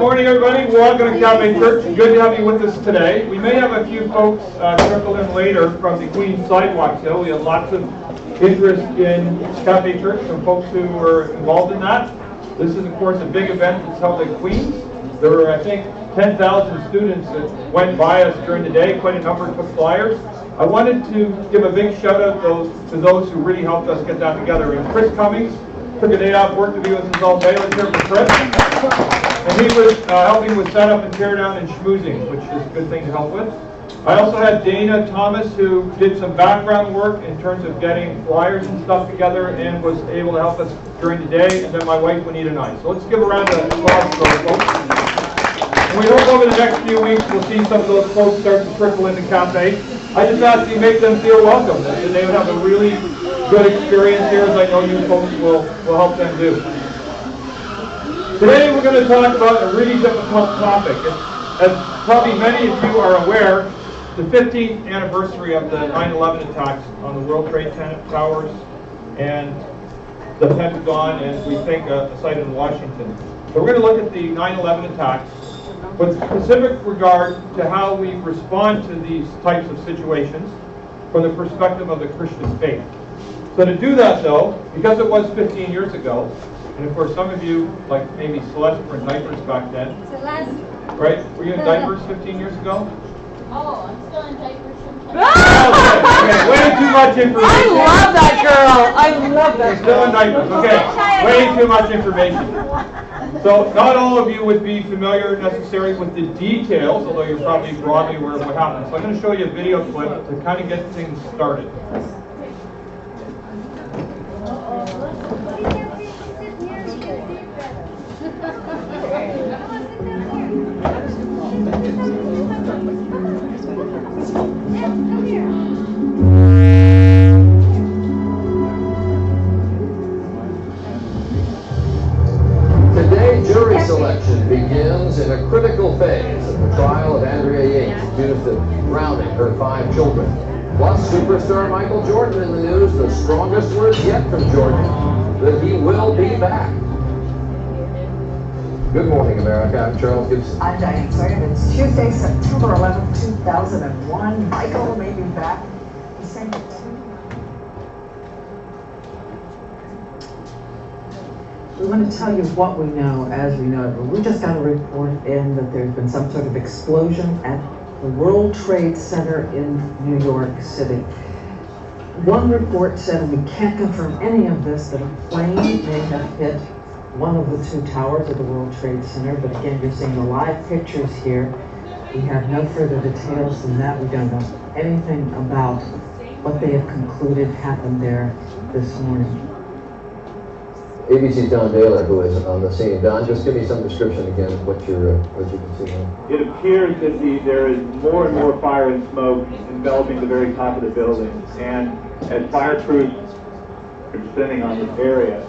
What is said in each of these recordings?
morning, everybody. Welcome to Cafe Church. Good to have you with us today. We may have a few folks trickle in later from the Queens Sidewalk Hill. We have lots of interest in Cafe Church from folks who were involved in that. This is, of course, a big event that's held at Queens. There were, I think, 10,000 students that went by us during the day. Quite a number took flyers. I wanted to give a big shout out to those who really helped us get that together. And Chris Cummings took a day off work to be with us all day. Let's hear for Chris. And he was helping with setup and tear down and schmoozing, which is a good thing to help with. I also had Dana Thomas, who did some background work in terms of getting flyers and stuff together and was able to help us during the day. And then my wife, Juanita, and I. So let's give a round of applause for those folks. And we hope over the next few weeks we'll see some of those folks start to trickle into Cafe. I just asked you to make them feel welcome, that they would have a really good experience here, as I know you folks will help them do. Today we're going to talk about a really difficult topic. As probably many of you are aware, the 15th anniversary of the 9/11 attacks on the World Trade Towers and the Pentagon, and we think a site in Washington. So we're going to look at the 9/11 attacks with specific regard to how we respond to these types of situations from the perspective of the Christian faith. So to do that, though, because it was 15 years ago, and of course some of you, like maybe Celeste, were in diapers back then. Celeste. Right? Were you in diapers 15 years ago? Oh, I'm still in diapers sometimes. Okay, way too much information. I love that girl. I love that Still in girl. diapers. Okay, way too much information. So not all of you would be familiar necessarily with the details, although you're probably broadly aware of what happened. So I'm going to show you a video clip to kind of get things started. Today, jury selection begins in a critical phase of the trial of Andrea Yates, accused of drowning her 5 children. Plus, superstar Michael Jordan in the news, the strongest words yet from Jordan, that he will be back. Good morning, America. I'm Charles Gibson. I'm Diane Sawyer. It's Tuesday, September 11, 2001. Michael may be back. He's saying it. We want to tell you what we know as we know it. We just got a report in that there's been some sort of explosion at the World Trade Center in New York City. One report said, we can't confirm any of this, that a plane may have hit one of the 2 towers of the World Trade Center, but again, you're seeing the live pictures here. We have no further details than that. We don't know anything about what they have concluded happened there this morning. ABC's Don Baylor, who is on the scene. Don, just give me some description again of what you can see now. It appears that there is more and more fire and smoke enveloping the very top of the building, and as fire crews are descending on this area,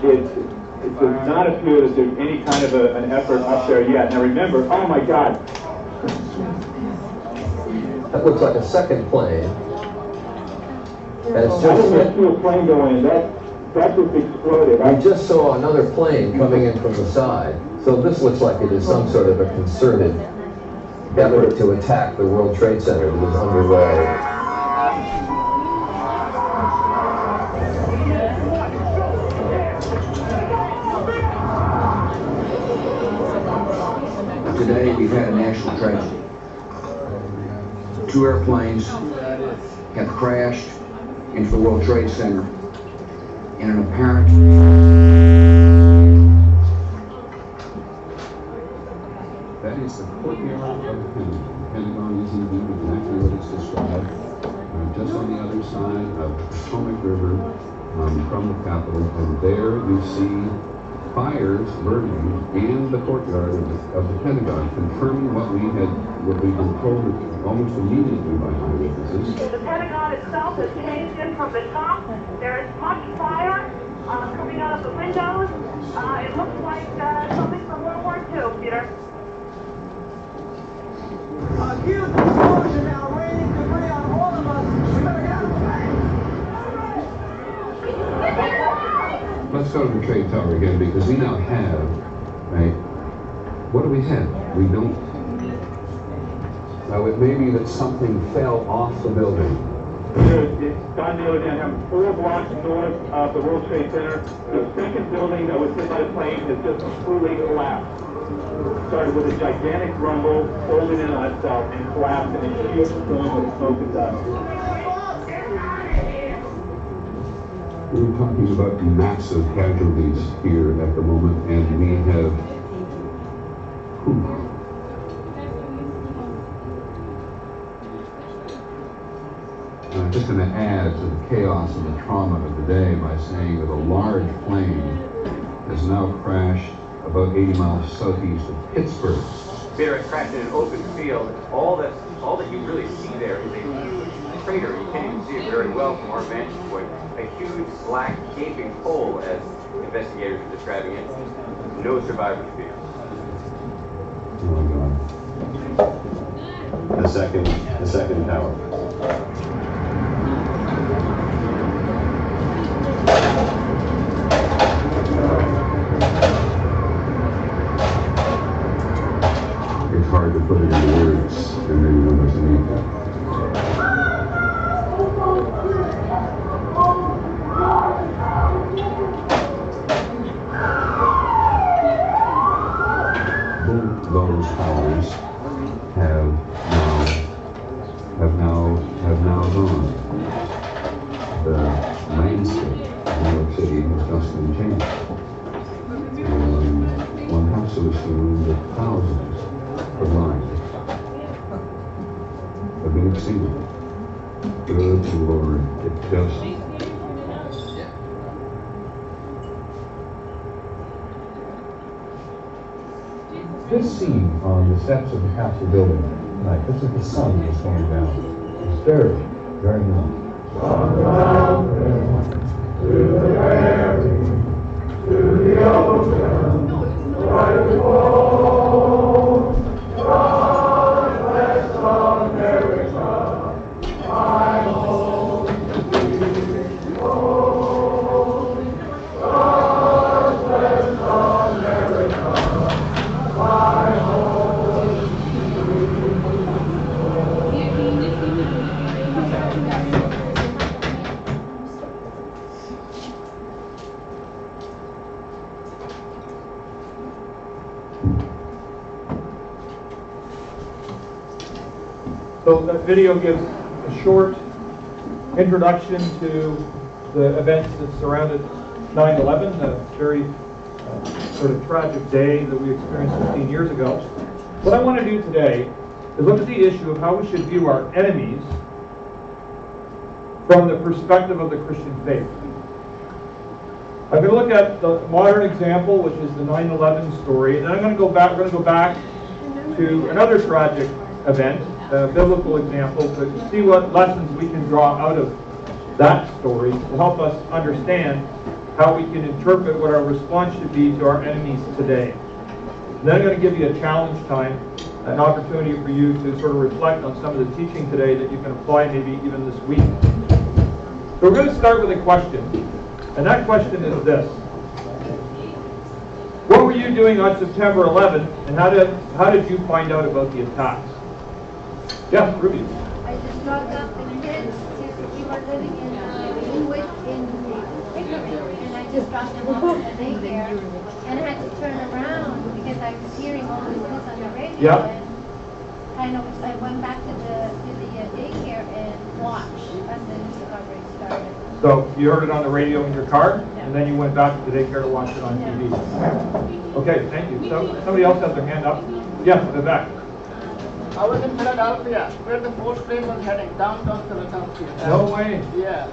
it does not appear that there's any kind of an effort up there yet. Now remember, oh my God. That looks like a second plane. And it's I just didn't see a plane go in. That just exploded. I just saw another plane coming in from the side. So this looks like it is some sort of a concerted effort to attack the World Trade Center that is underway. Today we've had a national tragedy. 2 airplanes have crashed into the World Trade Center in an apparent that is the courtyard of the Pentagon. The Pentagon is indeed exactly what it's described, just on the other side of the Potomac River from the Capitol, and there you see fires burning in the courtyard of the Pentagon, confirming what we've been told almost immediately by eyewitnesses. The Pentagon itself has caved in from the top. There is much fire coming out of the windows. It looks like something from World War II, Peter. A huge explosion now, raining debris on all of us. We better get out of the way. Let's go to the trade tower again, because we now have, right, what do we have? We don't. Now, it may be that something fell off the building. It's Don Nealon, I'm 4 blocks north of the World Trade Center. The second building that was hit by the plane has just completely collapsed. Started with a gigantic rumble, folded in on itself, and collapsed in a huge storm of smoke and dust. We're talking about massive casualties here at the moment, and we have. I'm just going to add to the chaos and the trauma of the day by saying that a large plane has now crashed about 80 miles southeast of Pittsburgh. Peter, it crashed in an open field. All that you really see there is a huge crater. You can't even see it very well from our vantage point. A huge black gaping hole, as investigators are describing it. No survivors here. Oh my God. The second tower. It's hard to put it into words, and maybe one doesn't need that. Both those towers have now gone. The landscape of New York City has just been changed. And one has to assume that thousands of lives have been exceeded. Good Lord, it just... This scene on the steps of the Capitol building tonight, this is the sun that's going down. It's very, very young. From the mountain to the prairie to the ocean, right before God bless America, my home sweet home. God bless America, my home sweet So that video gives a short introduction to the events that surrounded 9/11, the very sort of tragic day that we experienced 15 years ago. What I want to do today is look at the issue of how we should view our enemies from the perspective of the Christian faith. I'm going to look at the modern example, which is the 9/11 story, and then I'm going to go back. We're going to go back to another tragic event, a biblical example, to see what lessons we can draw out of that story to help us understand how we can interpret what our response should be to our enemies today. And then I'm going to give you a challenge time, an opportunity for you to sort of reflect on some of the teaching today that you can apply maybe even this week. So we're going to start with a question, and that question is this. What were you doing on September 11th, and how did you find out about the attacks? Yeah, Ruby. I just dropped off the kids. We were living in Linwood in Pickering, and I just dropped them off at the daycare, and I had to turn around because I was hearing all this news on the radio. Yeah. And I went back to the daycare and watched as the news coverage started. So you heard it on the radio in your car, and then you went back to the daycare to watch it on TV. Okay, thank you. So somebody else has their hand up. Yes, Vivek. I was in Philadelphia, where the first train was heading downtown Philadelphia. No way. Yeah.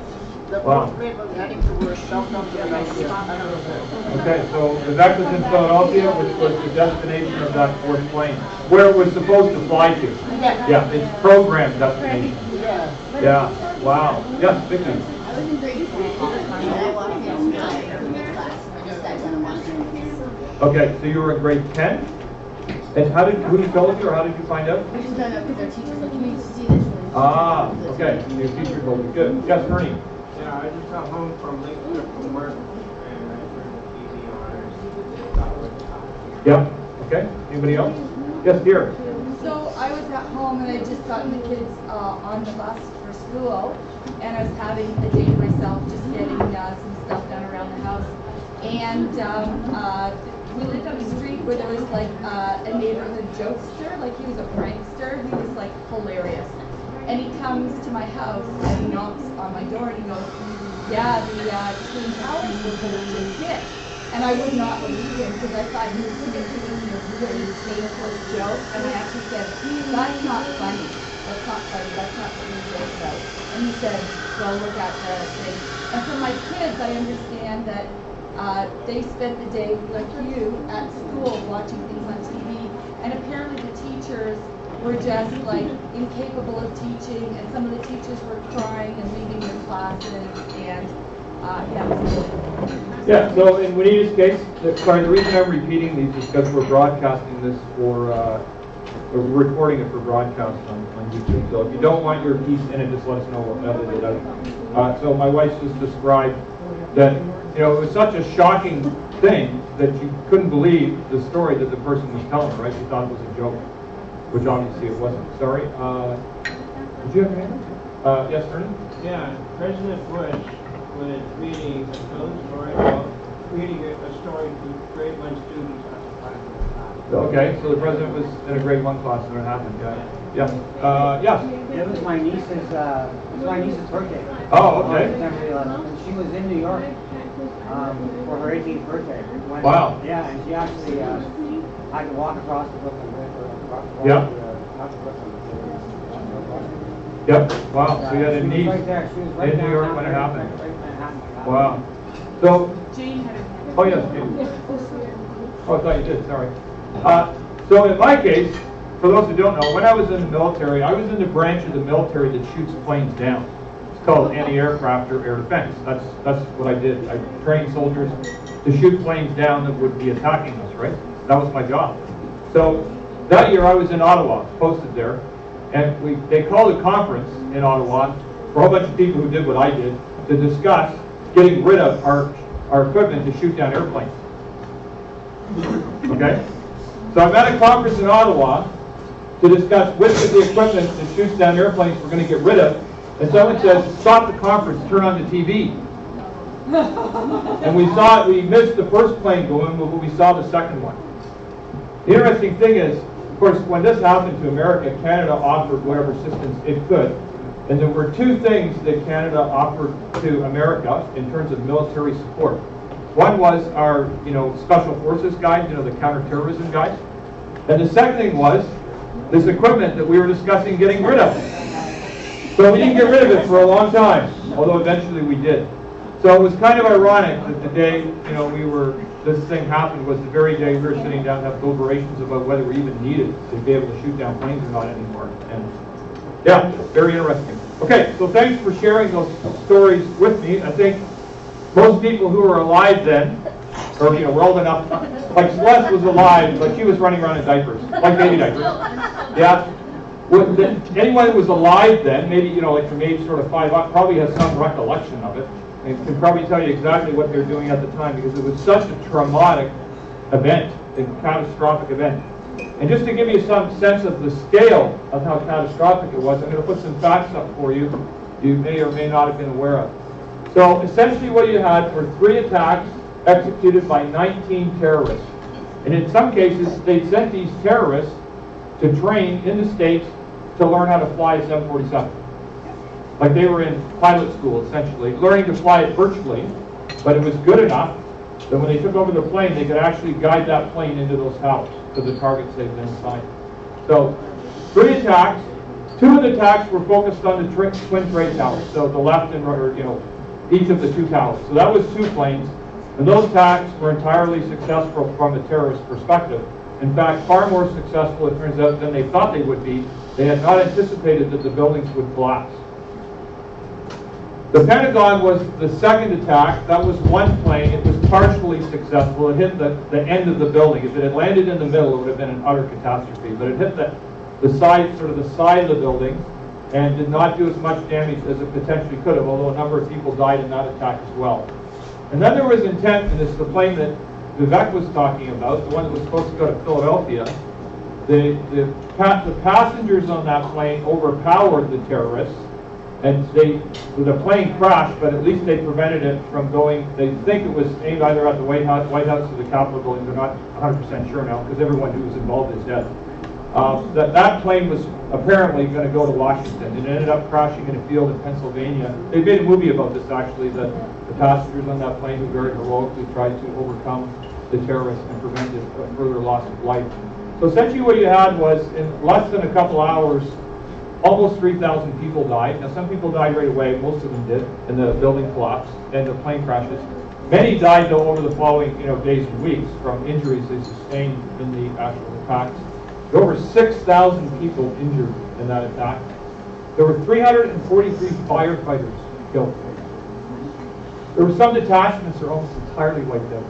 The Wow. first train was heading towards downtown Philadelphia. Okay, so Vivek was in Philadelphia, which was the destination of that fourth plane, where it was supposed to fly to. Yeah, it's programmed destination. Yeah. Yeah, wow. Yes, Vicky. I was in grade 10, and I walked into my class. I just sat down and watched it. Okay, so you were in grade 10? And who told you, or how did you find out? We just don't know because our teachers like, you need to see this one. Ah, okay, your teacher told you. Good. Yes, Ernie. Yeah, I just got home from Lakeshore from work, and I turned the TV on and saw what happened. Yep, Okay, anybody else? Yes, dear. So I was at home and I just gotten the kids on the bus for school, and I was having a day to myself, just getting some stuff done around the house. And we lived on a street where there was like a neighborhood jokester, like he was a prankster. He was like hilarious. And he comes to my house and he knocks on my door and he goes, "Yeah, the Twin Towers were just hit." And I would not believe him because I thought he was making a really tasteless joke. And I actually said, "That's not funny. That's not funny. That's not what we joke about." And he said, "Well, look at the thing." And for my kids, I understand that they spent the day like you at school watching things on TV, and apparently the teachers were just like incapable of teaching, and some of the teachers were crying and leaving their classes, and Yeah, so in Juanita's case, sorry, the reason I'm repeating these is because we're broadcasting this for, we're recording it for broadcast on YouTube. So if you don't want your piece in it, just let us know, we'll edit it out. So my wife just described that, you know, it was such a shocking thing that you couldn't believe the story that the person was telling, right? You thought it was a joke, which obviously it wasn't. Sorry. Did you have your hand? Yes, Ernie? Yeah, President Bush was reading a story about reading a story to grade 1 students at the class. Okay, so the president was in a grade 1 class when it happened, yeah. Yes. Yes. It was my niece's birthday. Oh, okay. September 11th, and she was in New York for her 18th birthday. Wow. Yeah, and she actually had to walk across the Brooklyn River. Yep. Yep. Wow. So you had a niece in New York when it happened. Wow. So. Jane had a hand. Oh yes, Jane. Oh, I thought you did. Sorry. So in my case, for those who don't know, when I was in the military, I was in the branch of the military that shoots planes down. It's called anti-aircraft or air defense. That's what I did. I trained soldiers to shoot planes down that would be attacking us. Right. That was my job. So that year I was in Ottawa, posted there, and they called a conference in Ottawa for a whole bunch of people who did what I did to discuss getting rid of our equipment to shoot down airplanes. Okay? So I'm at a conference in Ottawa to discuss which of the equipment that shoots down airplanes we're going to get rid of, and someone says, "Stop the conference, turn on the TV." And we missed the first plane going, but we saw the second one. The interesting thing is, of course, when this happened to America, Canada offered whatever assistance it could. And there were two things that Canada offered to America in terms of military support. One was our, Special Forces guys, the counterterrorism guys. And the second thing was this equipment that we were discussing getting rid of. So we didn't get rid of it for a long time, although eventually we did. So it was kind of ironic that the day, this thing happened was the very day we were sitting down to have deliberations about whether we even needed to be able to shoot down planes or not anymore. And yeah, very interesting. Okay, so thanks for sharing those stories with me. I think most people who were alive then, or were old enough, like Celeste was alive, but she was running around in diapers, like baby diapers. Yeah. Anyone who was alive then, maybe like from age sort of 5 up, probably has some recollection of it, and can probably tell you exactly what they're doing at the time, because it was such a traumatic event, a catastrophic event. And just to give you some sense of the scale of how catastrophic it was, I'm going to put some facts up for you may or may not have been aware of. So essentially what you had were 3 attacks executed by 19 terrorists. And in some cases, they sent these terrorists to train in the States to learn how to fly a 747. Like they were in pilot school, essentially, learning to fly it virtually, but it was good enough that when they took over the plane, they could actually guide that plane into those towers to the targets they've been assigned. So 3 attacks. 2 of the attacks were focused on the twin trade towers, so the left and right, each of the 2 towers. So that was 2 planes, and those attacks were entirely successful from a terrorist perspective. In fact, far more successful, it turns out, than they thought they would be. They had not anticipated that the buildings would collapse. The Pentagon was the second attack. That was 1 plane. It was partially successful. It hit the end of the building. If it had landed in the middle, it would have been an utter catastrophe. But it hit the side, sort of the side of the building, and did not do as much damage as it potentially could have, although a number of people died in that attack as well. And then there was intent, and this is the plane that Vivek was talking about, the one that was supposed to go to Philadelphia, the passengers on that plane overpowered the terrorists, and the plane crashed, but at least they prevented it from going. They think it was aimed either at the White House or the Capitol building. They're not 100% sure now, because everyone who was involved is dead. That plane was apparently going to go to Washington, and it ended up crashing in a field in Pennsylvania. They made a movie about this, actually, the passengers on that plane who very heroically tried to overcome the terrorists and prevent a further loss of life. So essentially what you had was, in less than a couple hours, almost 3,000 people died. Now some people died right away, most of them did, and the building collapsed and the plane crashes. Many died though over the following days and weeks from injuries they sustained in the actual attacks. There were over 6,000 people injured in that attack. There were 343 firefighters killed. There were some detachments that are almost entirely wiped out.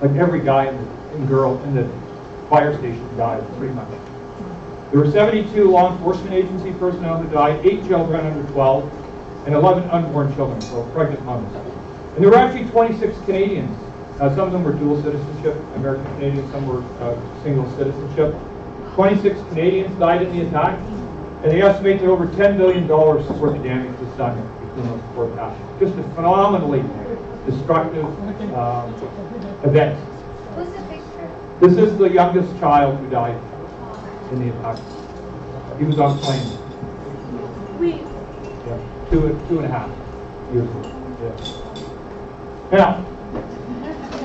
Like every guy and girl in the fire station died, pretty much. There were 72 law enforcement agency personnel who died, 8 children under 12, and 11 unborn children, so pregnant mothers. And there were actually 26 Canadians. Some of them were dual citizenship, American Canadians, some were single citizenship. 26 Canadians died in the attack, and they estimate that over $10 billion worth of damage was done between those 4 attacks. Just a phenomenally destructive event. Who's the picture? This is the youngest child who died in the attack. He was on plane. Yeah, two and a half years old. Yeah. Now,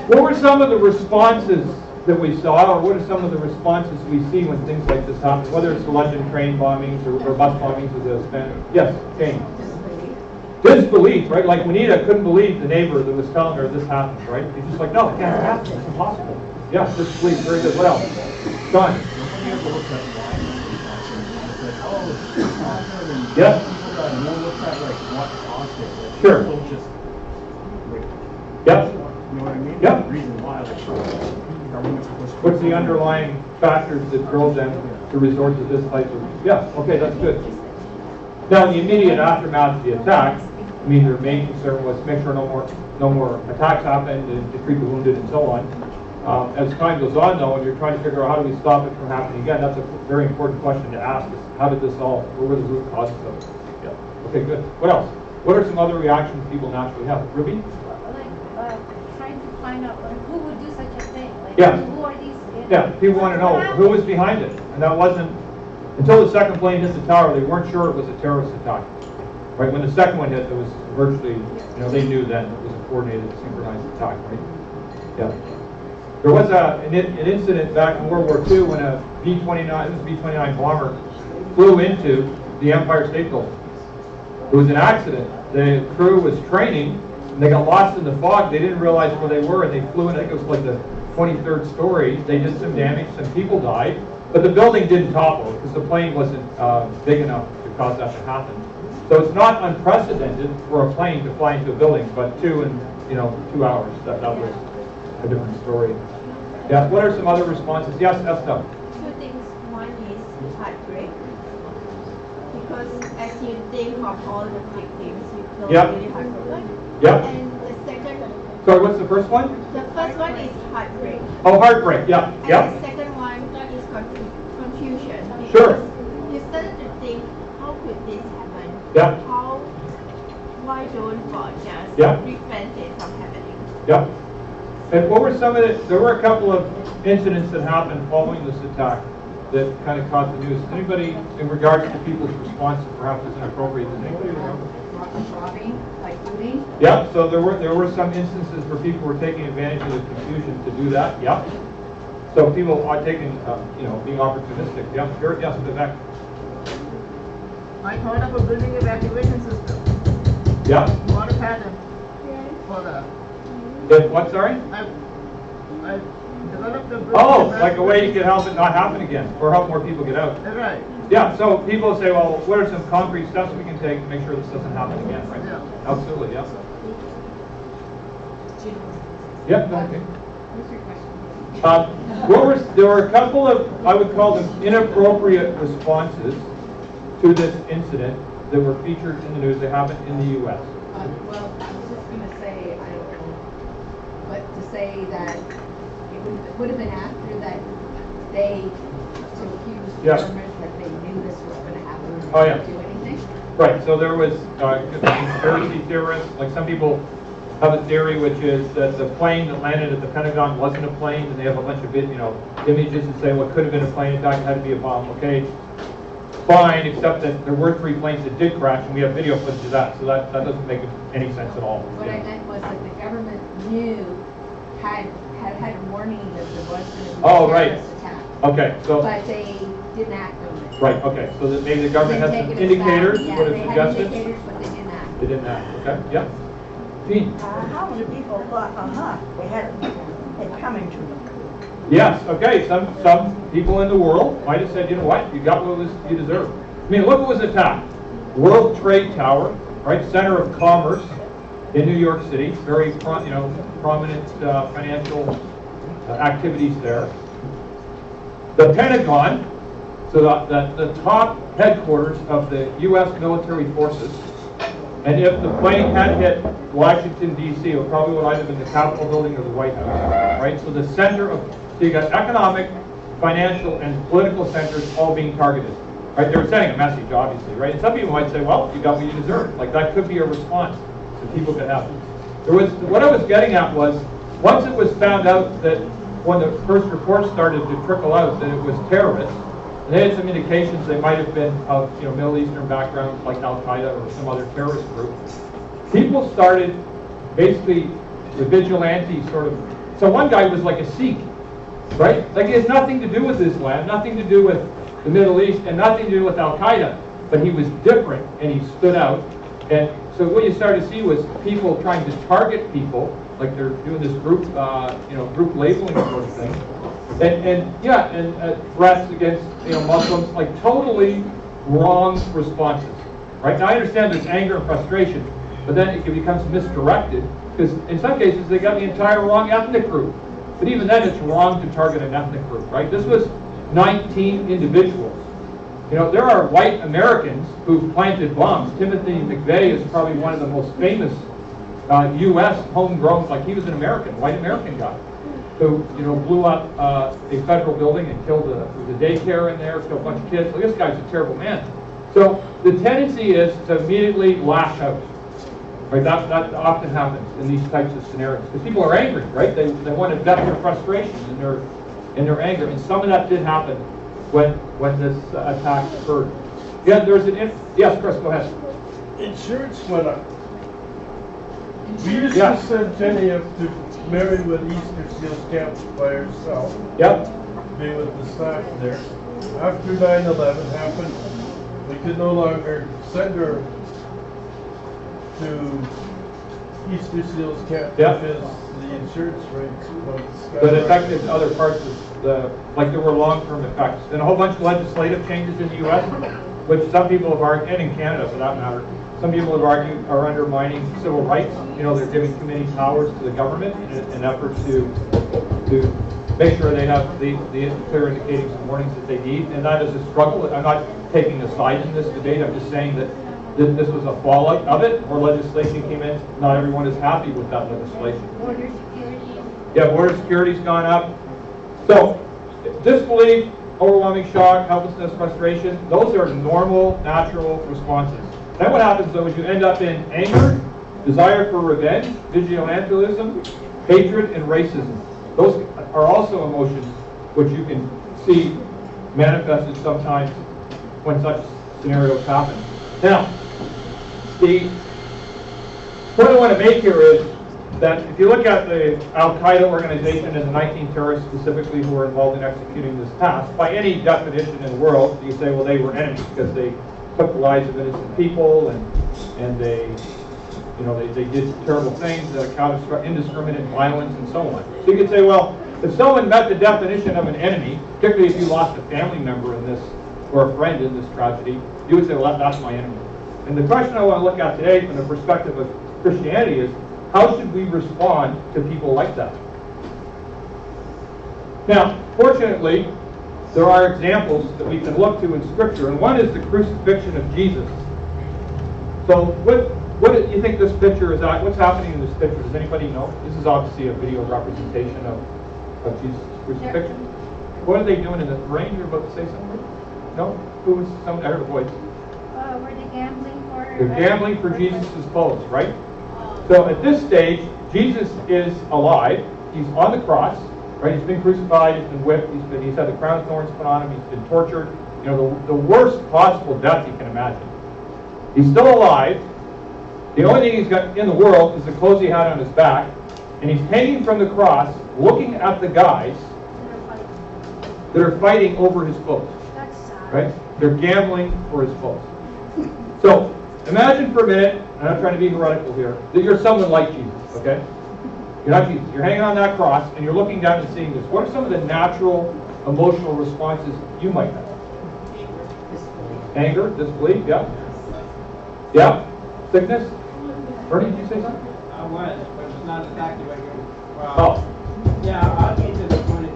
what were some of the responses that we saw, or what are some of the responses we see when things like this happen, whether it's the London train bombings or bus bombings of the Spanish? Yes, Jane. Disbelief, right? Like Juanita couldn't believe the neighbor that was telling her this happened, right? He's just like, no, it can't happen. It's impossible. Yeah, disbelief. Very good. What else? John. Yes. Sure. Yep. Yep. What's the underlying factors that drove them to resort to this type of? Yeah. Okay, that's good. Now, in the immediate aftermath of the attack, I mean, their main concern was to make sure no more attacks happened and to treat the wounded and so on. As time goes on, though, and you're trying to figure out how do we stop it from happening again, that's a very important question to ask: is how did this all? What were the root causes of it? Yeah. Okay, good. What else? What are some other reactions people naturally have? Ruby? Like trying to find out who would do such a thing. Like, yeah. Who are these? Yeah. People want to know who was behind it, and that wasn't until the second plane hit the tower. They weren't sure it was a terrorist attack. Right, when the second one hit, it was virtually, they knew then it was a coordinated, synchronized attack, right? Yeah. There was an incident back in World War II when a B-29 bomber flew into the Empire State Building. It was an accident. The crew was training, and they got lost in the fog. They didn't realize where they were, and they flew in. I think it was like the 23rd story. They did some damage. Some people died, but the building didn't topple because the plane wasn't big enough to cause that to happen. So it's not unprecedented for a plane to fly into a building, but 2 hours. That was a different story. Yeah. What are some other responses? Yes, Esther. 2 things. One is heartbreak, because as you think of all the victims, you feel really heartbroken. Yep. And the second. Sorry, what's the first one? The first one is heartbreak. Oh, heartbreak. Yeah. And Yep. the second one is confusion. Sure. You start to think, how could this happen? Yeah. Why don't God just prevent it from happening? Yep. And what were some of the, there were a couple of incidents that happened following this attack that kind of caught the news. Anybody, in regards to people's response that perhaps was inappropriate, does anybody remember? Robbing, like looting? Yeah, so there were some instances where people were taking advantage of the confusion to do that, yeah. So people are taking, being opportunistic, yeah, sure, yes, Vivek. I thought of a building evacuation system. Yeah. Water pattern for the. What, sorry? I developed a building. Oh, like a way you could help it not happen again, or help more people get out. Right. Yeah, so people say, well, what are some concrete steps we can take to make sure this doesn't happen again, right? Yeah. Absolutely, yeah. Yep, okay. There were a couple of, I would call them inappropriate responses to this incident that were featured in the news. They happened in the U.S. Well, I was just going to say, I don't know, but to say that would have been after that they accused the Yes. government that they knew this was going to happen and they Oh, yeah. didn't do anything? Right, so there was conspiracy theorists, like some people have a theory which is that the plane that landed at the Pentagon wasn't a plane, and they have a bunch of images that say what could have been a plane, in fact it had to be a bomb. Okay, fine, except that there were 3 planes that did crash, and we have video footage of that, so that doesn't make any sense at all. What I meant was that the government knew, had a warning that there was going to be Oh, a right. terrorist attack. Okay, so, But they didn't act on it. right, okay, so that maybe the government had They some take it as indicators, fact. would Yeah, have they had suggested. indicators, but they didn't act. They didn't act, okay, yeah. Gene? How many people thought, they had it coming to them? Yes, okay, some people in the world might have said, you know what, you got what you deserve. I mean, look what was attacked. World Trade Tower, right, center of commerce in New York City, very prominent financial activities there. The Pentagon, so the top headquarters of the U.S. military forces, and if the plane had hit Washington, D.C., it probably would either been the Capitol building or the White House, right? So the center of, so you got economic, financial, and political centers all being targeted, right? They were sending a message, obviously, right? And some people might say, well, you got what you deserve. Like, that could be a response that people could have. What I was getting at was, once it was found out that when the first reports started to trickle out that it was terrorists, and they had some indications they might have been of Middle Eastern backgrounds like Al-Qaeda or some other terrorist group, people started basically the vigilante sort of. So one guy was like a Sikh, right? Like he has nothing to do with Islam, nothing to do with the Middle East, and nothing to do with Al-Qaeda, but he was different and he stood out. And so what you started to see was people trying to target people, like they're doing this group, group labeling sort of thing, and threats against Muslims, like totally wrong responses. Right now, I understand there's anger and frustration, but then it becomes misdirected because in some cases they got the entire wrong ethnic group. But even then, it's wrong to target an ethnic group. Right? This was 19 individuals. There are white Americans who've planted bombs. Timothy McVeigh is probably one of the most famous U.S. homegrown, like he was an American, white American guy, who blew up a federal building and killed the daycare in there, killed a bunch of kids. So this guy's a terrible man. So the tendency is to immediately lash out. Right? That often happens in these types of scenarios because people are angry, right? They want to vent their frustration in their anger, and some of that did happen when this attack occurred. Yeah, there's yes, Chris, go ahead. Insurance went up. We used to send Jenny up to Marywood Easter Seals Camp by herself. Yep. Be with the staff there. After 9/11 happened, we could no longer send her to Easter Seals Camp because the insurance rates went skyrocketing. But it affected other parts of like there were long-term effects. And a whole bunch of legislative changes in the U.S., which some people have argued, and in Canada for that matter, some people have argued are undermining civil rights. They're giving too many powers to the government in an effort to make sure they have the clear indicators and warnings that they need. And that is a struggle. I'm not taking a side in this debate. I'm just saying that this was a fallout of it. More legislation came in. Not everyone is happy with that legislation. Border security. Yeah, border security's gone up. So, disbelief, overwhelming shock, helplessness, frustration, those are normal, natural responses. Then what happens though is you end up in anger, desire for revenge, vigilantism, hatred, and racism. Those are also emotions which you can see manifested sometimes when such scenarios happen. Now, the point I want to make here is that if you look at the Al-Qaeda organization and the 19 terrorists specifically who were involved in executing this task, by any definition in the world, you say, well, they were enemies because they took the lives of innocent people and they did terrible things, indiscriminate violence and so on. So you could say, well, if someone met the definition of an enemy, particularly if you lost a family member in this or a friend in this tragedy, you would say, well, that's my enemy. And the question I want to look at today from the perspective of Christianity is, how should we respond to people like that? Now, fortunately, there are examples that we can look to in Scripture, and one is the crucifixion of Jesus. So, what do you think this picture is at? What's happening in this picture? Does anybody know? This is obviously a video representation of Jesus' crucifixion. What are they doing in the rain? You're about to say something? No? Who was someone? I heard a voice. Were they gambling for? They're gambling for Jesus' clothes, right? So at this stage, Jesus is alive. He's on the cross, right? He's been crucified. He's been whipped. He's had the crown of thorns put on him. He's been tortured. You know, the worst possible death you can imagine. He's still alive. The only thing he's got in the world is the clothes he had on his back, and he's hanging from the cross, looking at the guys that are fighting over his clothes. That's sad. Right? They're gambling for his clothes. So imagine for a minute, and I'm trying to be heretical here, that you're someone like Jesus, okay? You're not Jesus. You're hanging on that cross, and you're looking down and seeing this. What are some of the natural emotional responses you might have? Anger, disbelief, yeah. Yeah? Sickness? Bernie, did you say something? I was, but it's not exactly what you're. Oh. Yeah, I'll be disappointed.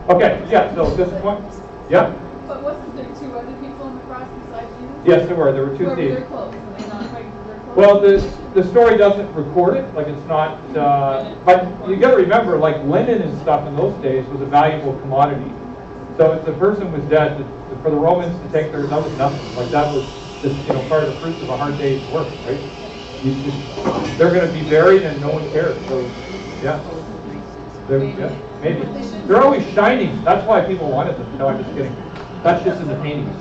Okay, yeah, so disappointment. Yeah? But wasn't there two other people on the cross besides you? Yes, there were. There were two Where were thieves. their clothes? Were they not fighting for their clothes? Well, the story doesn't record it. Like, it's not. But you got to remember, like, linen and stuff in those days was a valuable commodity. So if the person was dead, for the Romans to take that was nothing. Like, that was just, you know, part of the fruits of a hard day's work, right? They're going to be buried and no one cares. So, yeah. Yeah, maybe. They're always shining. That's why people wanted them. No, I'm just kidding. That's just in the paintings.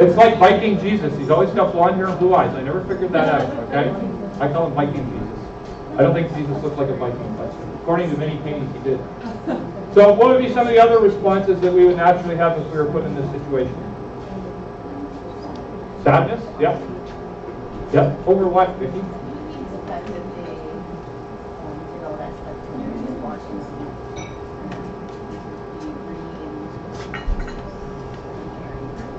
It's like Viking Jesus. He's always got blonde hair and blue eyes. I never figured that out, okay? I call him Viking Jesus. I don't think Jesus looked like a Viking, but according to many paintings, he did. So what would be some of the other responses that we would naturally have if we were put in this situation? Sadness? Yeah. Yeah. Over what, Vicky?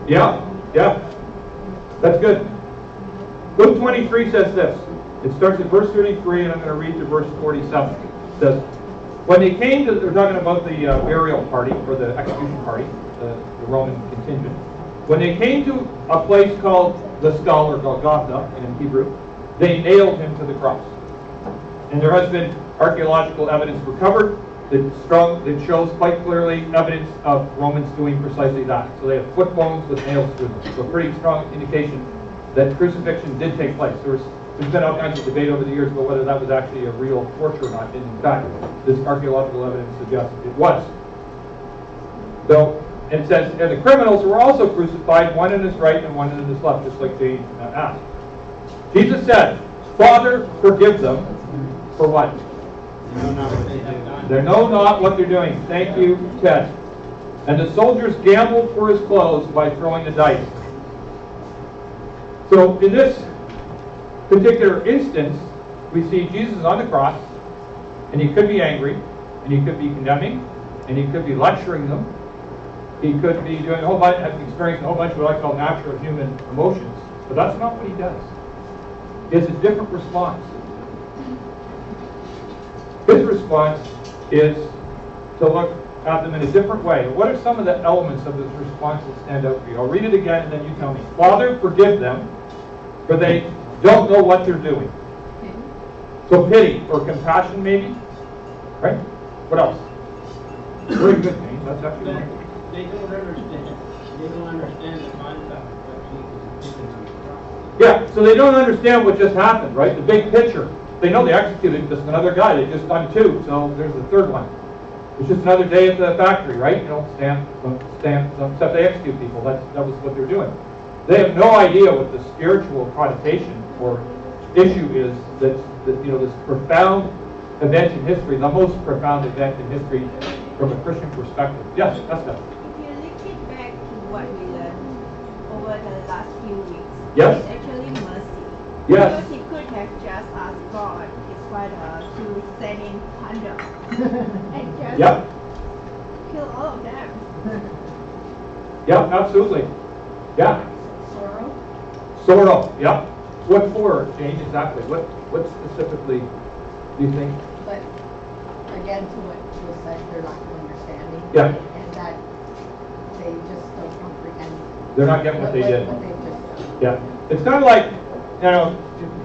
Yeah, yeah. That's good. Luke 23 says this. It starts at verse 33, and I'm going to read to verse 47. It says, when they came to, they're talking about the burial party, or the execution party, the Roman contingent. When they came to a place called the Skull, or Golgotha in Hebrew, they nailed him to the cross. And there has been archaeological evidence recovered that shows quite clearly evidence of Romans doing precisely that. So they have foot bones with nails through them. So a pretty strong indication that crucifixion did take place. There's been all kinds of debate over the years about whether that was actually a real torture or not. And in fact, this archaeological evidence suggests it was. So it says, and the criminals were also crucified, one in his right and one in his left, just like they asked. Jesus said, Father, forgive them for what? They know not what they're doing. Thank you, Ted. And the soldiers gambled for his clothes by throwing the dice. So in this particular instance, we see Jesus on the cross, and he could be angry, and he could be condemning, and he could be lecturing them. He could be doing a whole bunch, experiencing a whole bunch of what I call natural human emotions. But that's not what he does. He has a different response. His response is to look at them in a different way. What are some of the elements of this response that stand out for you? I'll read it again and then you tell me. Father, forgive them, for they don't know what they're doing. So pity or compassion maybe? Right? What else? Very good, James. That's actually right. They don't understand. They don't understand the concept of Jesus taking on the cross. Yeah, so they don't understand what just happened, right? The big picture. They know they executed just another guy. They just done two, so there's the third one. It's just another day at the factory, right? You know, except they execute people. That was what they're doing. They have no idea what the spiritual connotation or issue is that you know, this profound event in history, the most profound event in history from a Christian perspective. Yes, that's that. If you link it back to what we learned over the last few weeks, yes, it's actually mercy. Yes. Because he could have just asked God, his father, to send in thunder and just yep. kill all of them. Yeah, absolutely. Yeah. Sorrow, yeah. What for, Jane, exactly? What specifically do you think? But again, to what was said, they're not understanding. Yeah. And that they just don't comprehend. They're not getting what they did. What they've just done. Yeah. It's kind of like, you know,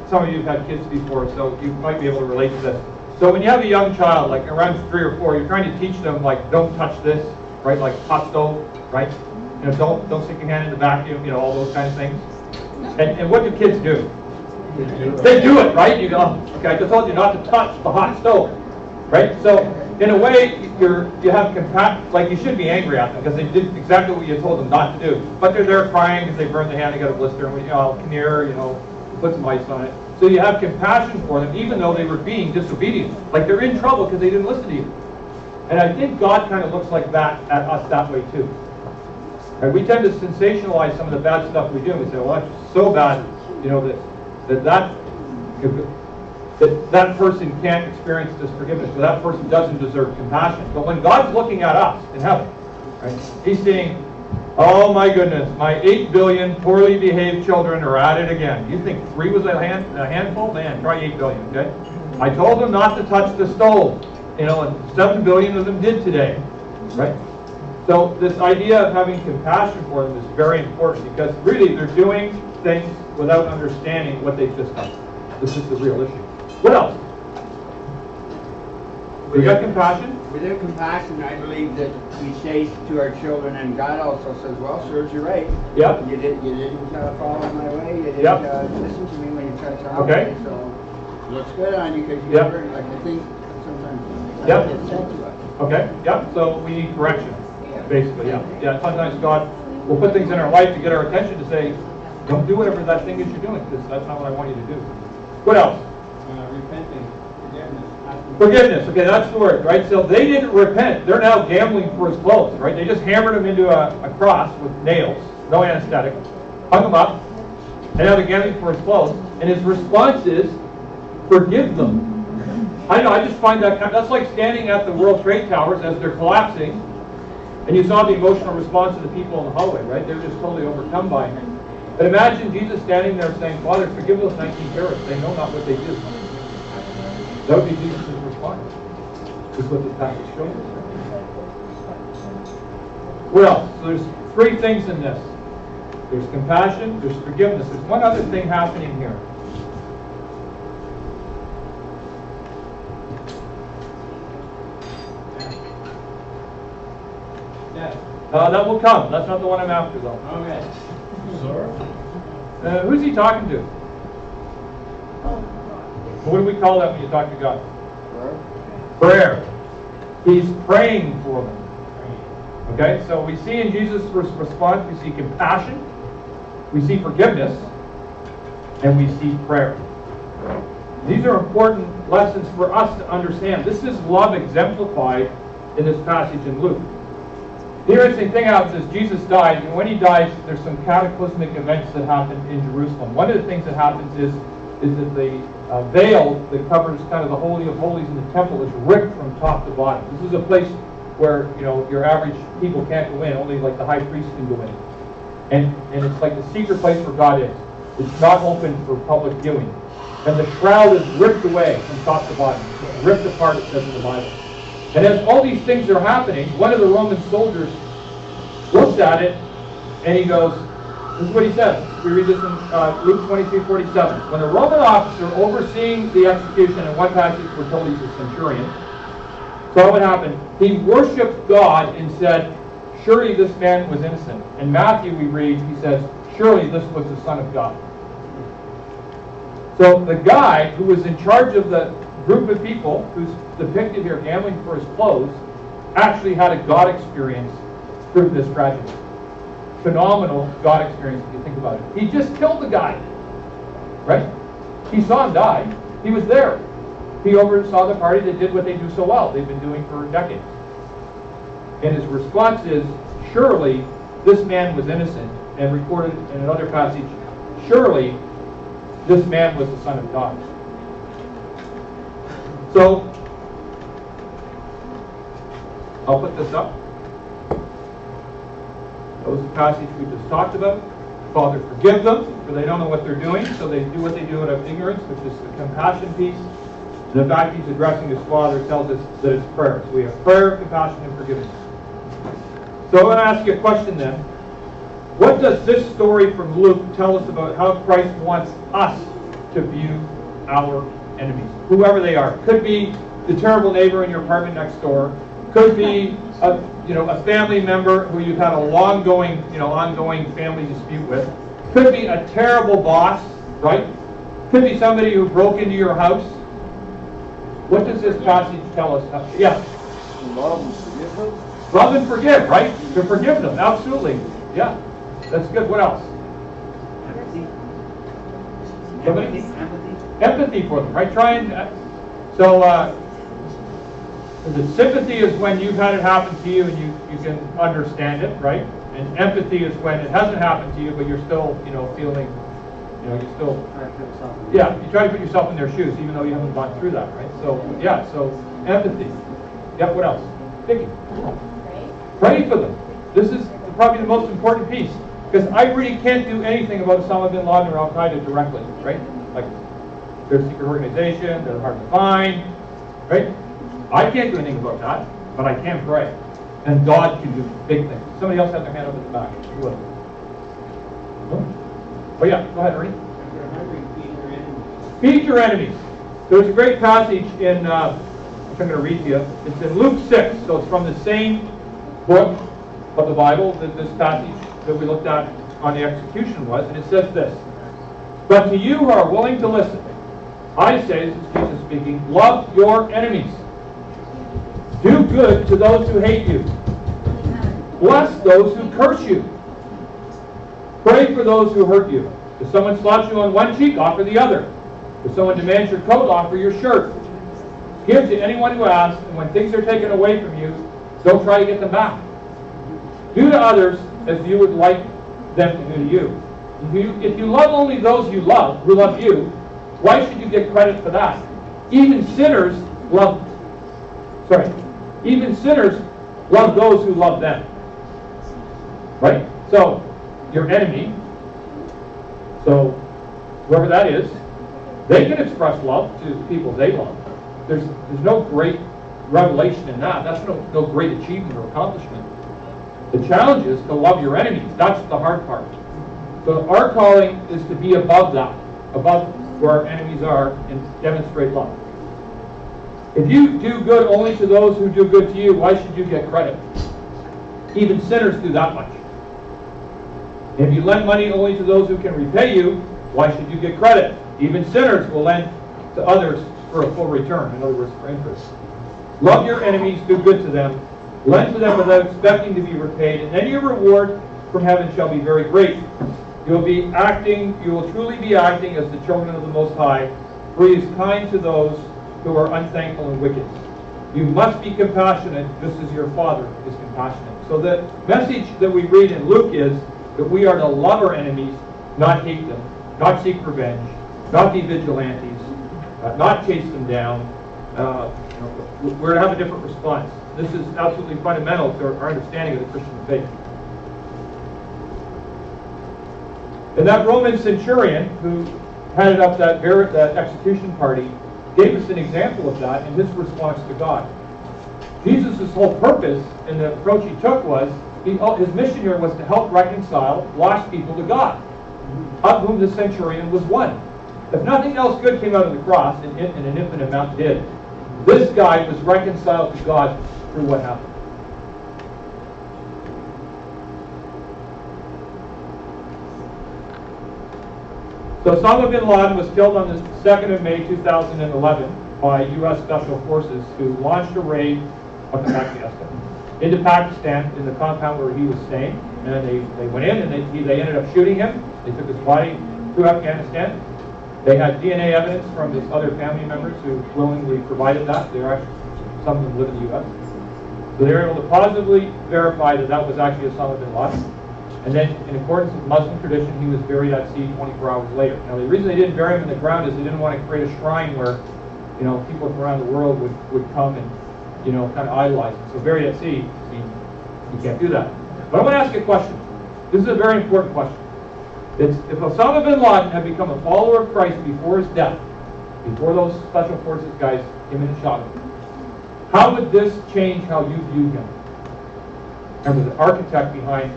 some of you have had kids before, so you might be able to relate to this. So when you have a young child, like around 3 or 4, you're trying to teach them, like, don't touch this, right? Like hot stove, right? You know, don't stick your hand in the vacuum, you know, all those kind of things. And what do kids do? They do it, right? You go, okay, I just told you not to touch the hot stove, right? So in a way, you have compassion, like you should be angry at them because they did exactly what you told them not to do. But they're there crying because they burned the hand, they got a blister, and come here, you know, put some ice on it. So you have compassion for them, even though they were being disobedient. Like they're in trouble because they didn't listen to you. And I think God kind of looks like that at us that way too. And we tend to sensationalize some of the bad stuff we do. We say, well, that's so bad, you know, that person can't experience this forgiveness, or that person doesn't deserve compassion. But when God's looking at us in heaven, right, He's saying, oh my goodness, my 8 billion poorly behaved children are at it again. You think 3 was a handful? Man, try 8 billion, okay? I told them not to touch the stove, you know, and 7 billion of them did today, right? So this idea of having compassion for them is very important because really they're doing things without understanding what they've just done. This is the real issue. What else? We got compassion? Without compassion, I believe that we say to our children, and God also says, well, serves you right. Yep. You didn't follow my way. You didn't Yep. Listen to me when you tried to help Okay. me. So it looks good on you because you Yep. never, like I think sometimes Yep. it's said to us. Okay, yep, so we need correction, basically, yeah. Yeah, sometimes God will put things in our life to get our attention to say, don't do whatever that thing is you're doing, because that's not what I want you to do. What else? Repenting, forgiveness. Forgiveness, okay, that's the word, right? So they didn't repent. They're now gambling for his clothes, right? They just hammered him into a cross with nails, no anesthetic, hung him up, and now they're gambling for his clothes. And his response is, forgive them. I know, I just find that's like standing at the World Trade Towers as they're collapsing, and you saw the emotional response of the people in the hallway, right? They're just totally overcome by it. But imagine Jesus standing there saying, Father, forgive those 19 terrorists. They know not what they do. That would be Jesus' response. This is what this passage shows us. What else? So there's 3 things in this. There's compassion, there's forgiveness. There's one other thing happening here. That will come. That's not the one I'm after, though. Okay. Sorry? Who's he talking to? What do we call that when you talk to God? Prayer. He's praying for them. Okay, so we see in Jesus' response, we see compassion, we see forgiveness, and we see prayer. These are important lessons for us to understand. This is love exemplified in this passage in Luke. The interesting thing happens is Jesus dies, and when he dies, there's some cataclysmic events that happen in Jerusalem. One of the things that happens is that the veil that covers kind of the Holy of Holies in the temple is ripped from top to bottom. This is a place where, you know, your average people can't go in, only like the high priest can go in. And it's like the secret place where God is. It's not open for public viewing. And the shroud is ripped away from top to bottom. It's ripped apart, it says in the Bible. And as all these things are happening, one of the Roman soldiers looks at it and he goes, this is what he says. We read this in Luke 23:47. When the Roman officer overseeing the execution, in one passage we're told he's a centurion, saw what happened, he worshipped God and said, surely this man was innocent. In Matthew we read, he says, surely this was the Son of God. So the guy who was in charge of the group of people who's depicted here gambling for his clothes actually had a God experience through this tragedy. Phenomenal God experience if you think about it. He just killed the guy, right? He saw him die. He was there. He oversaw the party that did what they do so well. They've been doing for decades. And his response is, surely this man was innocent, and recorded in another passage, surely this man was the Son of God. So, I'll put this up. That was the passage we just talked about. Father, forgive them, for they don't know what they're doing, so they do what they do out of ignorance, which is the compassion piece. And the fact he's addressing his Father tells us that it's prayer. So we have prayer, compassion, and forgiveness. So I want to ask you a question then. What does this story from Luke tell us about how Christ wants us to view our enemies, whoever they are? Could be the terrible neighbor in your apartment next door. Could be a family member who you've had a ongoing family dispute with. Could be a terrible boss, right? Could be somebody who broke into your house. What does this passage tell us? Yeah. Love and forgive them. Love and forgive, right? To forgive them, absolutely. Yeah, that's good. What else? Somebody? Empathy for them, right? Try and sympathy is when you've had it happen to you and you can understand it, right? And empathy is when it hasn't happened to you, but you're still, feeling, you still, yeah, you try to put yourself in their shoes, even though you haven't gone through that, right? So, yeah, so empathy. Yeah, what else? Vicky? Pray for them. This is probably the most important piece, because I really can't do anything about Osama bin Laden or Al Qaeda directly, right? Like, they're a secret organization, they're hard to find, right? I can't do anything about that, but I can pray. And God can do big things. Somebody else had their hand up at the back. Who was it? Oh yeah, go ahead, Ernie. Feed your enemies. There's a great passage in, which I'm going to read to you. It's in Luke 6, so it's from the same book of the Bible that this passage that we looked at on the execution was, and it says this: "But to you who are willing to listen, I say," this is Jesus speaking, "love your enemies. Do good to those who hate you. Bless those who curse you. Pray for those who hurt you. If someone slaps you on one cheek, offer the other. If someone demands your coat, offer your shirt. Give to anyone who asks, and when things are taken away from you, don't try to get them back. Do to others as you would like them to do to you. If you love only those you love, who love you, why should you get credit for that? Even sinners love those who love them." Right? So, your enemy, so whoever that is, they can express love to the people they love. There's no great revelation in that. That's no great achievement or accomplishment. The challenge is to love your enemies. That's the hard part. So our calling is to be above that, above where our enemies are, and demonstrate love. If you do good only to those who do good to you, why should you get credit? Even sinners do that much. If you lend money only to those who can repay you, why should you get credit? Even sinners will lend to others for a full return, in other words, for interest. Love your enemies, do good to them, lend to them without expecting to be repaid, and then your reward from heaven shall be very great. You will truly be acting as the children of the Most High, for He is kind to those who are unthankful and wicked. You must be compassionate, just as your Father is compassionate. So the message that we read in Luke is that we are to love our enemies, not hate them, not seek revenge, not be vigilantes, not chase them down. We're to have a different response. This is absolutely fundamental to our understanding of the Christian faith. And that Roman centurion who headed up that execution party gave us an example of that in his response to God. Jesus' whole purpose and the approach he took was, his mission here was to help reconcile lost people to God, of whom the centurion was one. If nothing else good came out of the cross, and an infinite amount did, this guy was reconciled to God through what happened. So Osama bin Laden was killed on the 2nd of May 2011 by U.S. Special Forces who launched a raid into Pakistan in the compound where he was staying. And they went in and they ended up shooting him. They took his body to Afghanistan. They had DNA evidence from his other family members who willingly provided that. Some of them live in the U.S. So they were able to positively verify that that was actually Osama bin Laden. And then, in accordance with Muslim tradition, he was buried at sea 24 hours later. Now, the reason they didn't bury him in the ground is they didn't want to create a shrine where, people from around the world would come and, kind of idolize him. So buried at sea, you can't do that. But I want to ask you a question. This is a very important question. If Osama bin Laden had become a follower of Christ before his death, before those special forces guys came in and shot him, how would this change how you view him? And was the architect behind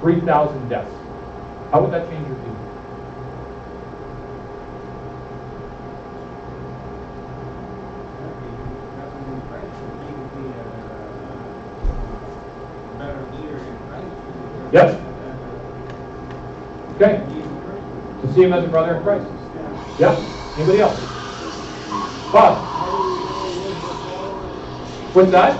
3,000 deaths. How would that change your view? Yes? Okay. To see him as a brother in Christ. Yeah? Anybody else? Bob? What's that?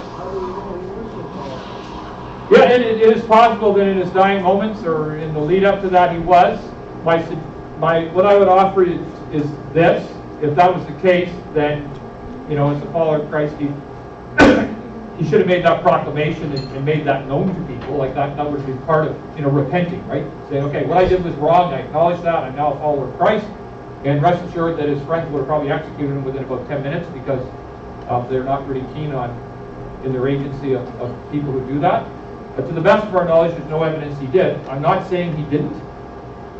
Yeah, it is possible that in his dying moments or in the lead up to that he was. What I would offer is this. If that was the case, then, as a follower of Christ, he should have made that proclamation and made that known to people. Like that would be part of, repenting, right? Saying, okay, what I did was wrong. I acknowledge that. I'm now a follower of Christ. And rest assured that his friends would have probably executed him within about 10 minutes because they're not really keen in their agency of people who do that. But to the best of our knowledge, there's no evidence he did. I'm not saying he didn't.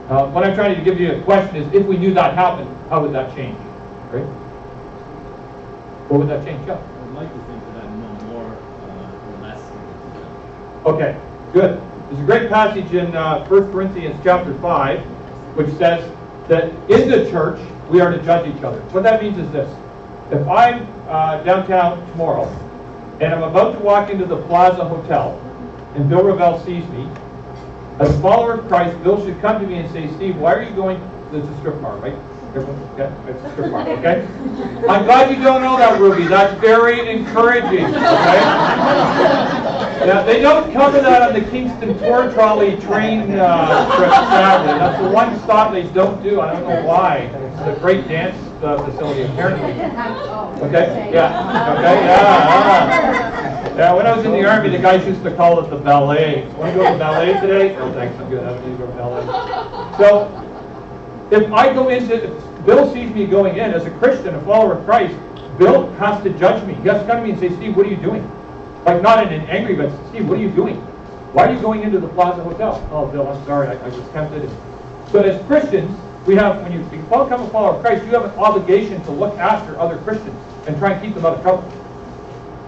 What I'm trying to give you a question is, if we knew that happened, how would that change? Right? What would that change? Yeah. I'd like to think that I know more or less. Okay, good. There's a great passage in 1 Corinthians chapter 5, which says that in the church, we are to judge each other. What that means is this. If I'm downtown tomorrow, and I'm about to walk into the Plaza Hotel, and Bill Revell sees me, as a follower of Christ, Bill should come to me and say, Steve, why are you going, it's a strip bar, right? Everyone, okay? It's a strip bar, okay? I'm glad you don't know that, Ruby. That's very encouraging, okay? Now, they don't cover that on the Kingston Tour Trolley train trip Saturday. That's the one stop they don't do. I don't know why. It's a great dance facility, apparently. Okay? Yeah. Okay? Yeah. Yeah, when I was in the Army, the guys used to call it the ballet. Want to go to the ballet today? No, thanks. I'm good. I don't need to go to ballet. So, if I go into, if Bill sees me going in as a Christian, a follower of Christ, Bill has to judge me. He has to come to me and say, Steve, what are you doing? Like, not in an angry, but Steve, what are you doing? Why are you going into the Plaza Hotel? Oh, Bill, I'm sorry. I was tempted. So as Christians, we have, when you become a follower of Christ, you have an obligation to look after other Christians and try and keep them out of trouble.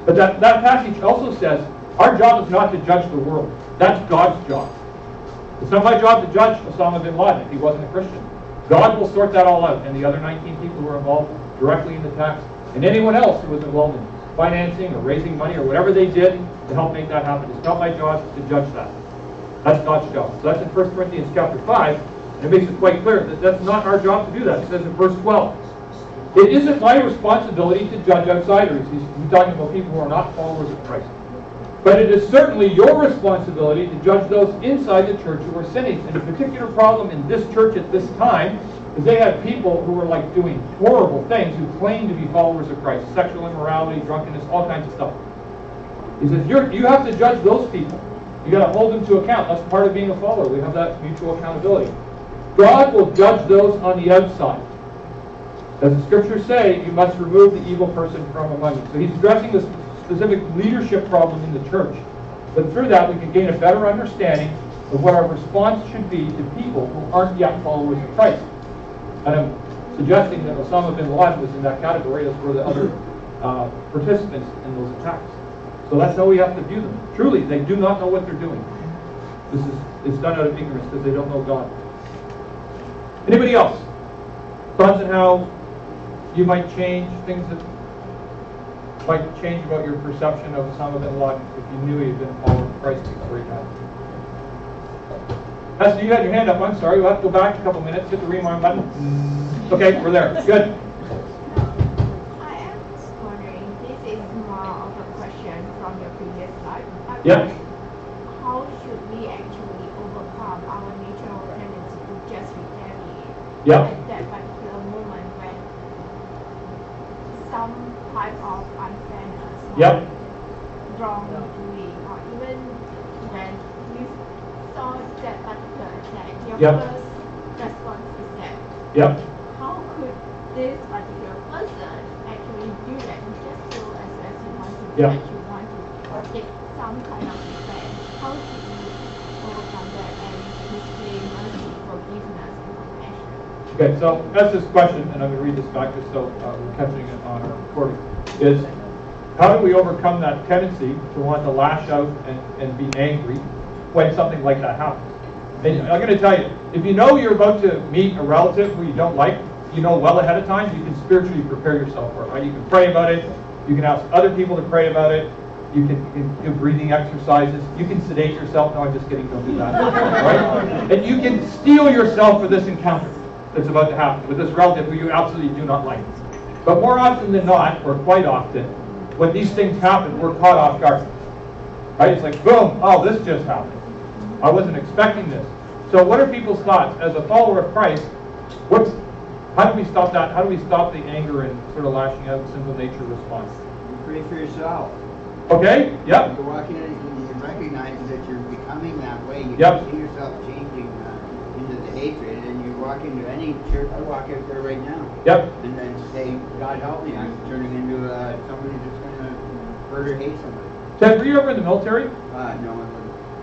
But that passage also says, our job is not to judge the world. That's God's job. It's not my job to judge Osama bin Laden if he wasn't a Christian. God will sort that all out, and the other 19 people who were involved directly in the attacks, and anyone else who was involved in financing or raising money or whatever they did to help make that happen. It's not my job to judge that. That's God's job. So that's in 1 Corinthians chapter 5, and it makes it quite clear that that's not our job to do that. It says in verse 12, it isn't my responsibility to judge outsiders. He's talking about people who are not followers of Christ. But it is certainly your responsibility to judge those inside the church who are sinning. And a particular problem in this church at this time is they have people who are like doing horrible things who claim to be followers of Christ. Sexual immorality, drunkenness, all kinds of stuff. He says, you have to judge those people. You got to hold them to account. That's part of being a follower. We have that mutual accountability. God will judge those on the outside. As the scriptures say, you must remove the evil person from among you. So he's addressing this specific leadership problem in the church. But through that, we can gain a better understanding of what our response should be to people who aren't yet followers of Christ. And I'm suggesting that Osama bin Laden was in that category, as were the other participants in those attacks. So that's how we have to view them. Truly, they do not know what they're doing. This is done out of ignorance because they don't know God. Anybody else? Thoughts on how you might change things that might change about your perception of Osama bin Laden if you knew he had been a follower of Christ before he died? Esther, you had your hand up. I'm sorry. We'll have to go back a couple minutes. Hit the rewind button. Okay, we're there. Good. I am just wondering, this is more of a question from your previous slide. Yeah. How should we actually overcome our natural tendency to just retaliate Yeah. at that particular moment when some type of unfairness, Yep. wrongdoing, or even when you saw that particular attack, your Yep. first response is that. Yep. How could this particular person actually do that just so as you want to Yep. that you want to take some kind of defense? How should we overcome that and display mercy, forgiveness, and compassion? Okay, so that's this question, and I'm going to read this back just so we're catching it on our recording, is how do we overcome that tendency to want to lash out and be angry when something like that happens? And I'm going to tell you, if you know you're about to meet a relative who you don't like, you know well ahead of time, you can spiritually prepare yourself for it, right? You can pray about it, you can ask other people to pray about it, You can do breathing exercises. You can sedate yourself. No, I'm just kidding. Don't do that. Right? And you can steel yourself for this encounter that's about to happen with this relative who you absolutely do not like. But more often than not, or quite often, when these things happen, we're caught off guard. Right? It's like, boom, oh, this just happened. I wasn't expecting this. So what are people's thoughts? As a follower of Christ, how do we stop that? How do we stop the anger and sort of lashing out sinful nature response? Pray for yourself. Okay, yep. You're walking in, you recognize that you're becoming that way. You Yep. can see yourself changing into the hatred, and you walk into any church. I walk in there right now. Yep. And then say, God help me, I'm turning into somebody that's going to hurt or hate somebody. Ted, were you ever in the military? No, I wasn't.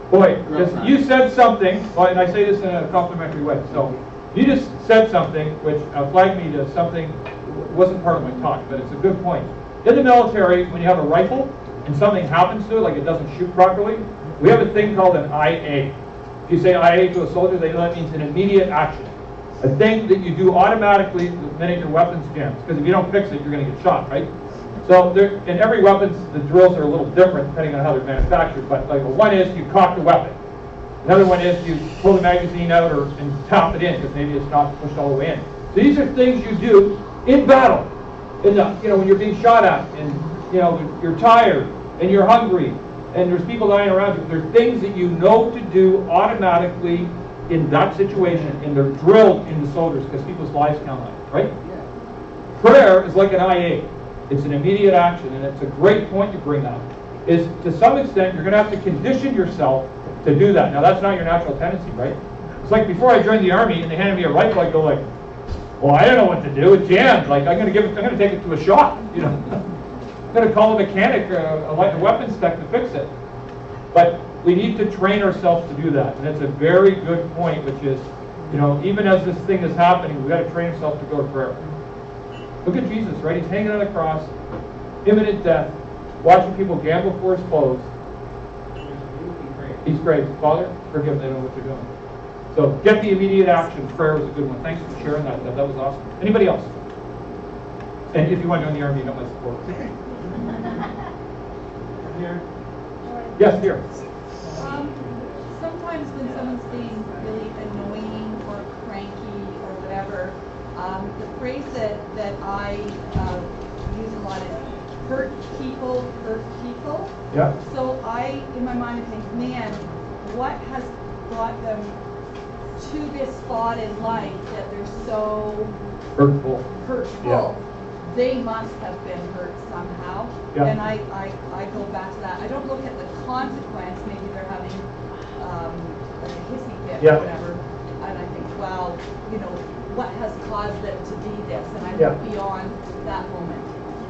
Boy, you said something, well, and I say this in a complimentary way. So you just said something which flagged me to something wasn't part of my talk, but it's a good point. In the military, when you have a rifle and something happens to it, like it doesn't shoot properly, we have a thing called an IA. If you say IA to a soldier, that means an immediate action. A thing that you do automatically the minute your weapon's jammed. Because if you don't fix it, you're going to get shot, right? So in every weapon, the drills are a little different depending on how they're manufactured. But like one is you cock the weapon. Another one is you pull the magazine out and tap it in because maybe it's not pushed all the way in. So these are things you do in battle. When you're being shot at and you're tired and you're hungry and there's people dying around you. There's things that you know to do automatically in that situation, and they're drilled into soldiers because people's lives count on it, right? Yeah. Prayer is like an IA. It's an immediate action, and it's a great point you bring up. Is to some extent you're going to have to condition yourself to do that. Now that's not your natural tendency, right? It's like before I joined the army and they handed me a rifle, I go like, well, I don't know what to do. It's jammed. Like I'm going to take it to a shop. I'm going to call a mechanic, a weapons tech to fix it. But we need to train ourselves to do that, and it's a very good point, which is, even as this thing is happening, we've got to train ourselves to go to prayer. Look at Jesus, right? He's hanging on the cross, imminent death, watching people gamble for his clothes. He's prayed, Father, forgive them, they don't know what they're doing. So get the immediate action. Prayer was a good one. Thanks for sharing that. That was awesome. Anybody else? And if you want to join the army, you got my support. Here. Yes, here. Sometimes when someone's being really annoying or cranky or whatever, the phrase that I use a lot is hurt people hurt people. Yeah. So I, in my mind, think, man, what has brought them to this spot in life that they're so hurtful? Yeah. They must have been hurt somehow. Yeah. And I go back to that. I don't look at the consequence. Maybe they're having like a hissy fit or whatever. And I think, wow, what has caused them to be this? And I look beyond that moment.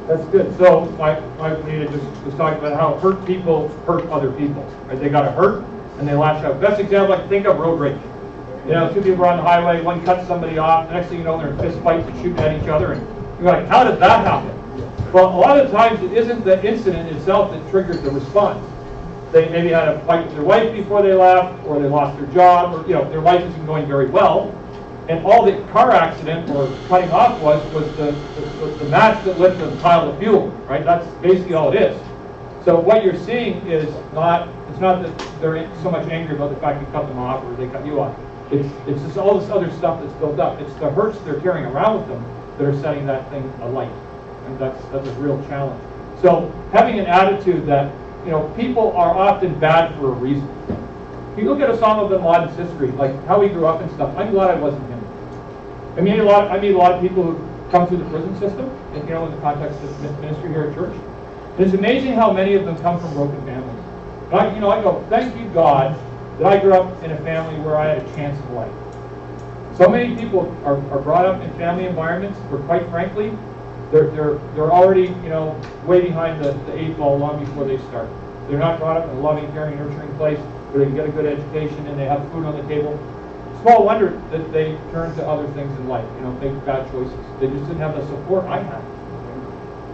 That's good. So my Anita just was talking about how hurt people hurt other people. Right? They got to hurt and they lash out. Best example I can think of, road rage. Two people are on the highway, one cuts somebody off. The next thing you know, they're in fist fights and shooting at each other. And you're like, how did that happen? Well, a lot of times it isn't the incident itself that triggers the response. They maybe had a fight with their wife before they left, or they lost their job, or their life isn't going very well. And all the car accident or cutting off was the match that lit the pile of fuel, right? That's basically all it is. So what you're seeing is it's not that they're so much angry about the fact you cut them off or they cut you off. It's just all this other stuff that's built up. It's the hurts they're carrying around with them that are setting that thing alight. And that's a real challenge. So having an attitude that, people are often bad for a reason. If you look at Osama bin Laden's history, like how he grew up and stuff, I'm glad I wasn't him. I meet a lot of people who come through the prison system, in the context of ministry here at church. And it's amazing how many of them come from broken families. And I go, thank you, God, that I grew up in a family where I had a chance of life. So many people are brought up in family environments where, quite frankly, they're already way behind the 8 ball long before they start. They're not brought up in a loving, caring, nurturing place where they can get a good education and they have food on the table. Small wonder that they turn to other things in life, make bad choices. They just didn't have the support I had.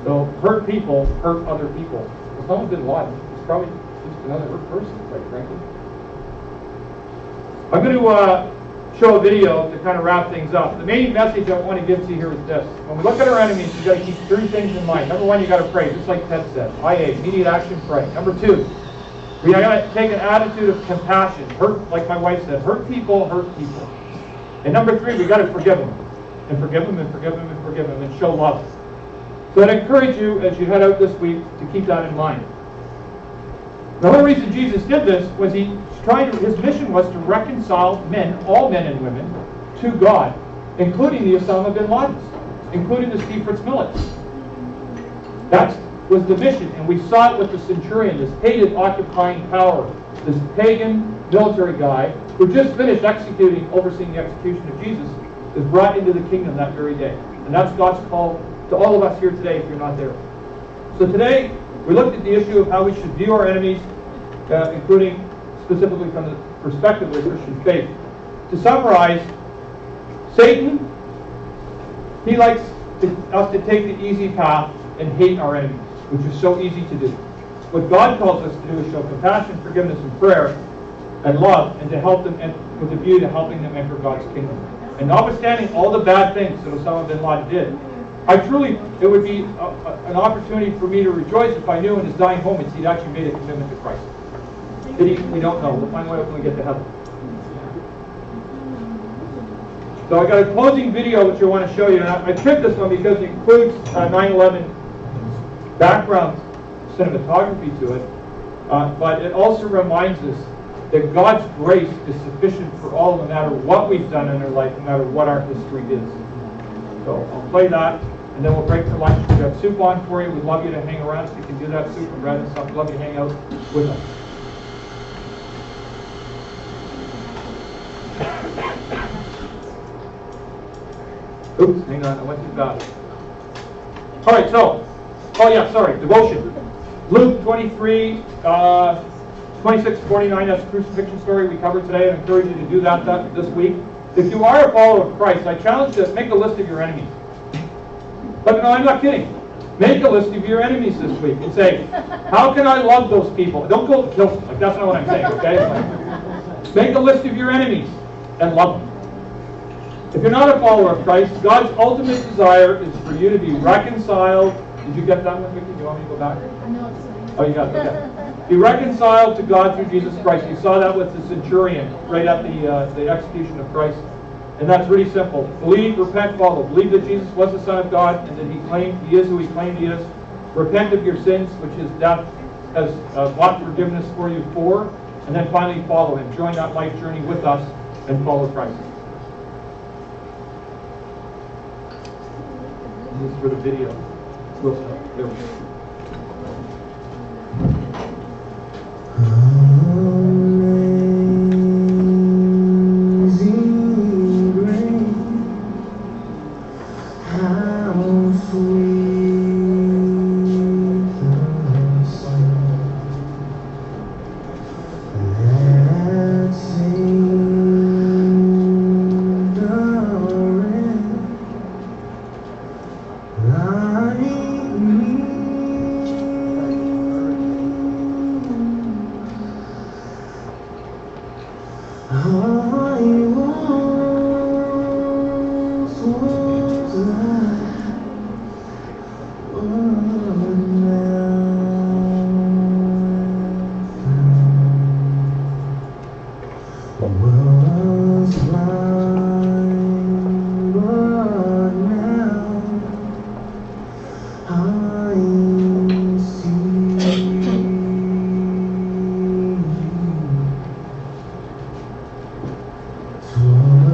So hurt people hurt other people. Osama bin Laden is probably just another hurt person, quite frankly. I'm going to show a video to kind of wrap things up. The main message I want to give to you here is this. When we look at our enemies, you've got to keep 3 things in mind. Number 1, you've got to pray, just like Ted said. IA, immediate action, pray. Number 2, we got to take an attitude of compassion. Hurt, like my wife said, hurt people, hurt people. And number 3, we got to forgive them. And forgive them, and forgive them, and forgive them, and show love. So I'd encourage you, as you head out this week, to keep that in mind. The whole reason Jesus did this was his mission was to reconcile men, all men and women, to God, including the Osama bin Ladens, including the Steve Fitzmillets. That was the mission, and we saw it with the centurion, this hated occupying power, this pagan military guy who just finished overseeing the execution of Jesus, is brought into the kingdom that very day. And that's God's call to all of us here today if you're not there. So today, we looked at the issue of how we should view our enemies, including specifically from the perspective of the Christian faith. To summarize, Satan, he likes us to take the easy path and hate our enemies, which is so easy to do. What God calls us to do is show compassion, forgiveness, and prayer, and love, and to help them, and with a view to helping them enter God's kingdom. And notwithstanding all the bad things that Osama bin Laden did, it would be an opportunity for me to rejoice if I knew in his dying moments he'd actually made a commitment to Christ. Did he? We don't know. We'll find out when we get to heaven. So I got a closing video which I want to show you. And I picked this one because it includes 9/11 background cinematography to it. But it also reminds us that God's grace is sufficient for all, no matter what we've done in our life, no matter what our history is. So I'll play that, and then we'll break for lunch. We've got soup on for you. We'd love you to hang around so you can do that soup and bread and stuff. We'd love you to hang out with us. Oops, hang on, I went too fast. All right, devotion. Luke 23, 26 to 49, that's the crucifixion story we covered today. I encourage you to do that this week. If you are a follower of Christ, I challenge you to make a list of your enemies. But no, I'm not kidding. Make a list of your enemies this week and say, how can I love those people? Don't go kill them. Like, that's not what I'm saying, okay? Make a list of your enemies and love them. If you're not a follower of Christ, God's ultimate desire is for you to be reconciled. Did you get that one, Vicki? Do you want me to go back? No. Oh, you got it. Okay. Be reconciled to God through Jesus Christ. You saw that with the centurion right at the execution of Christ. And that's really simple. Believe, repent, follow. Believe that Jesus was the Son of God and that He is who He claimed He is. Repent of your sins, which His death has bought forgiveness for you for. And then finally follow Him. Join that life journey with us and follow Christ. This is for the video. We'll stop. There we go. So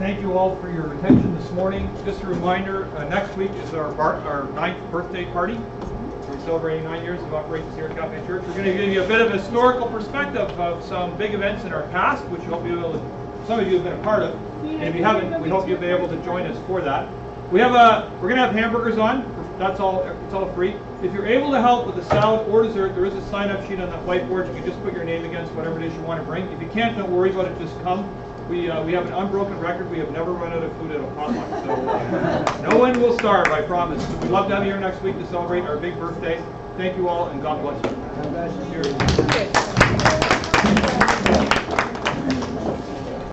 thank you all for your attention this morning. Just a reminder, next week is our 9th birthday party. We're celebrating 9 years of operations here at Cafe Church. We're going to give you a bit of historical perspective of some big events in our past, which hope you will, some of you have been a part of. And if you haven't, we hope you'll be able to join us for that. We're going to have hamburgers on. That's all. It's all free. If you're able to help with the salad or dessert, there is a sign-up sheet on that whiteboard. You can just put your name against whatever it is you want to bring. If you can't, don't worry about it. Just come. We have an unbroken record. We have never run out of food at a potluck. So no one will starve, I promise. We'd love to have you here next week to celebrate our big birthday. Thank you all, and God bless you. Okay.